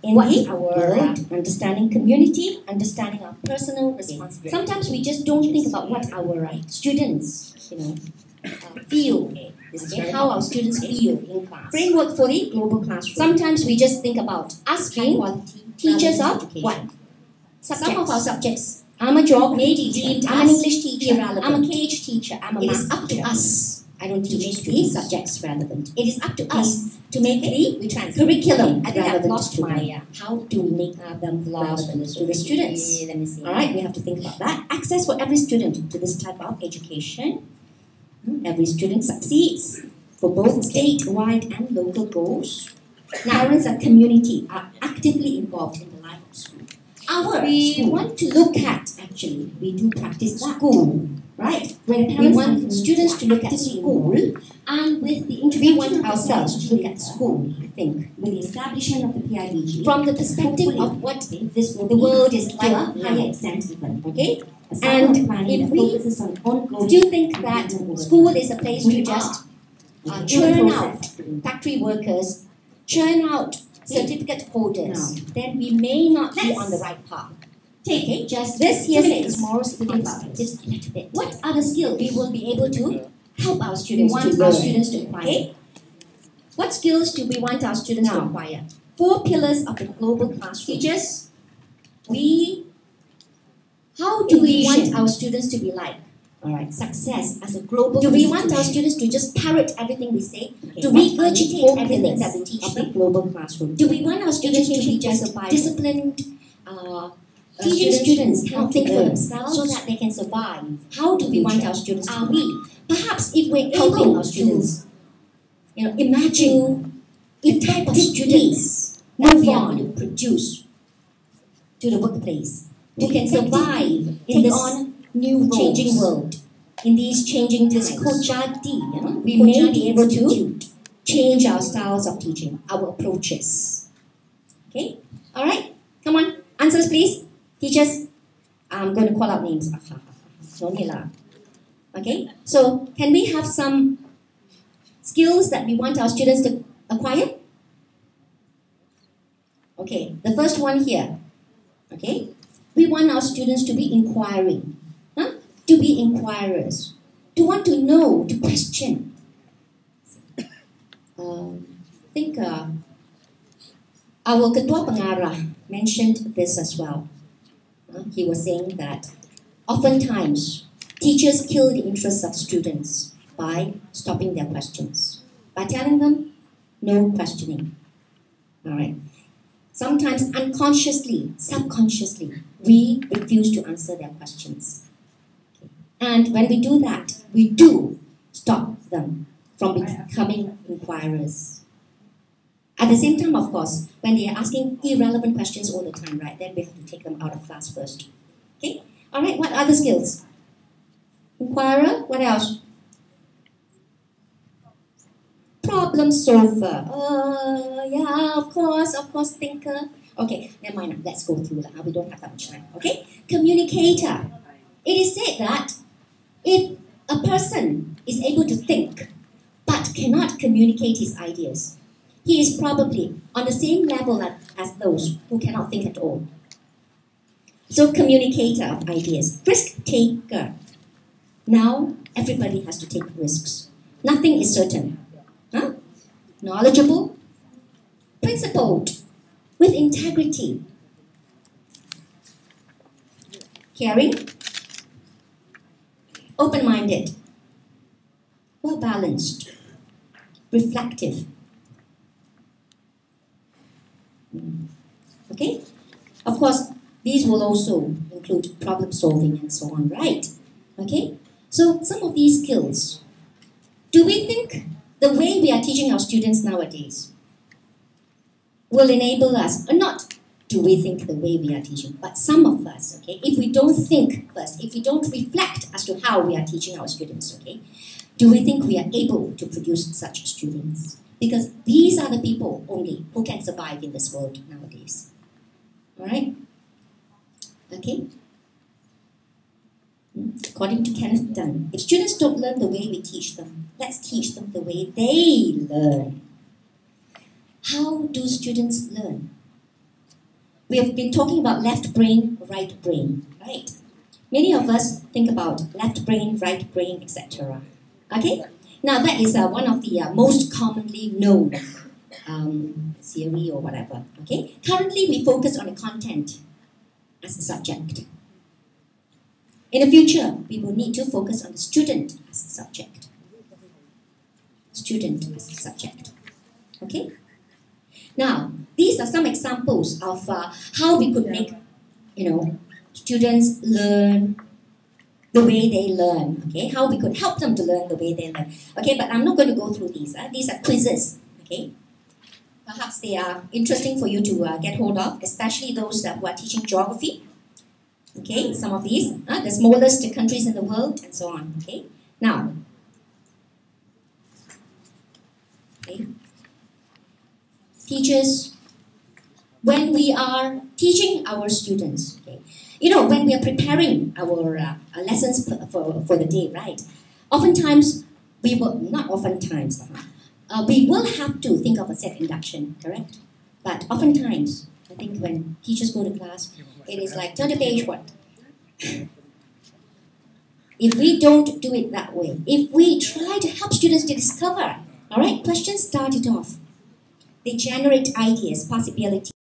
in our world, understanding community, understanding our personal responsibility. Sometimes we just don't think about what our students, feel. How our students feel in class. Framework for the global classroom. Sometimes we just think about us being teachers of what? Some of our subjects. I'm a geography teacher, I'm an English teacher, I'm a KH teacher, I'm a math teacher. It is up to us. I don't teach these subjects relevant. It is up to us to make the curriculum relevant to them. How do we make them relevant to the students? Let me see. All right, we have to think about that. Access for every student to this type of education. Every student succeeds for both statewide and local goals. Now, parents and community are actively involved in the life of school. We want to look at, actually, we do practice school, right? When parents want students to look at school, and with the we want ourselves to look at school, I think, with the establishment of the PIBG, from the perspective of what the world is like to a higher extent even, okay? And if we do think that school is a place to just churn out factory workers, churn out certificate holders, then we may not be on the right path. Take just this here says moral skills. Just a little bit. What are the skills we will be able to help our students to acquire? Okay? What skills do we want our students to acquire? 4 pillars of the global classroom. Teachers, how do we want our students to be like? All right, success as a global. Do we want our students to just parrot everything we say? Okay. To regurgitate everything that we teach them? The global classroom. Do we want our students to be just disciplined? Teaching students how to think for themselves so that they can survive. How do we want our students? Are we? Perhaps if we're helping our students, imagine the type of students that we are going to produce to the workplace who can survive in this new changing world, in these changing times. We may be able to change our styles of teaching, our approaches. Okay? All right? Come on. Answers, please. Teachers, I'm going to call out names. Okay? So, can we have some skills that we want our students to acquire? Okay, the first one here. Okay? We want our students to be inquiring. To be inquirers. To want to know, to question. I think our Ketua Pengarah mentioned this as well. He was saying that oftentimes teachers kill the interests of students by stopping their questions, by telling them no questioning. All right. Sometimes unconsciously, subconsciously, we refuse to answer their questions. Okay. And when we do that, we do stop them from becoming inquirers. At the same time, of course, when they are asking irrelevant questions all the time, right, then we have to take them out of class first. Okay? All right, what other skills? Inquirer, what else? Problem solver. Yeah, of course, thinker. Okay, never mind, let's go through that. We don't have that much time. Okay? Communicator. It is said that if a person is able to think but cannot communicate his ideas, he is probably on the same level as those who cannot think at all. So, communicator of ideas. Risk taker. Now, everybody has to take risks. Nothing is certain. Knowledgeable. Principled. With integrity. Caring. Open-minded. Well-balanced. Reflective. Okay? Of course, these will also include problem solving and so on, right? Okay? So, some of these skills. Do we think the way we are teaching our students nowadays will enable us, or not do we think the way we are teaching, but some of us, okay, if we don't think first, if we don't reflect as to how we are teaching our students, okay, do we think we are able to produce such students? Because these are the people only who can survive in this world nowadays. Alright? Okay? According to Kenneth Dunn, if students don't learn the way we teach them, let's teach them the way they learn. How do students learn? We have been talking about left brain, right brain, right? Many of us think about left brain, right brain, etc. Okay? Now that is one of the most commonly known theory or whatever. Okay? Currently we focus on the content as a subject. In the future, we will need to focus on the student as a subject. Student as a subject. Okay? Now, these are some examples of how we could make, students learn the way they learn. Okay, how we could help them to learn the way they learn. Okay, but I'm not going to go through these. These are quizzes. Okay, perhaps they are interesting for you to get hold of, especially those who are teaching geography. Okay, some of these, the smallest countries in the world, and so on. Okay, now. Okay. Teachers, when we are teaching our students, okay, when we are preparing our lessons for the day, right? Oftentimes, we will have to think of a set induction, correct? But oftentimes, I think when teachers go to class, it is like, turn to page what? If we don't do it that way, if we try to help students to discover, all right, questions start it off. They generate ideas, possibilities.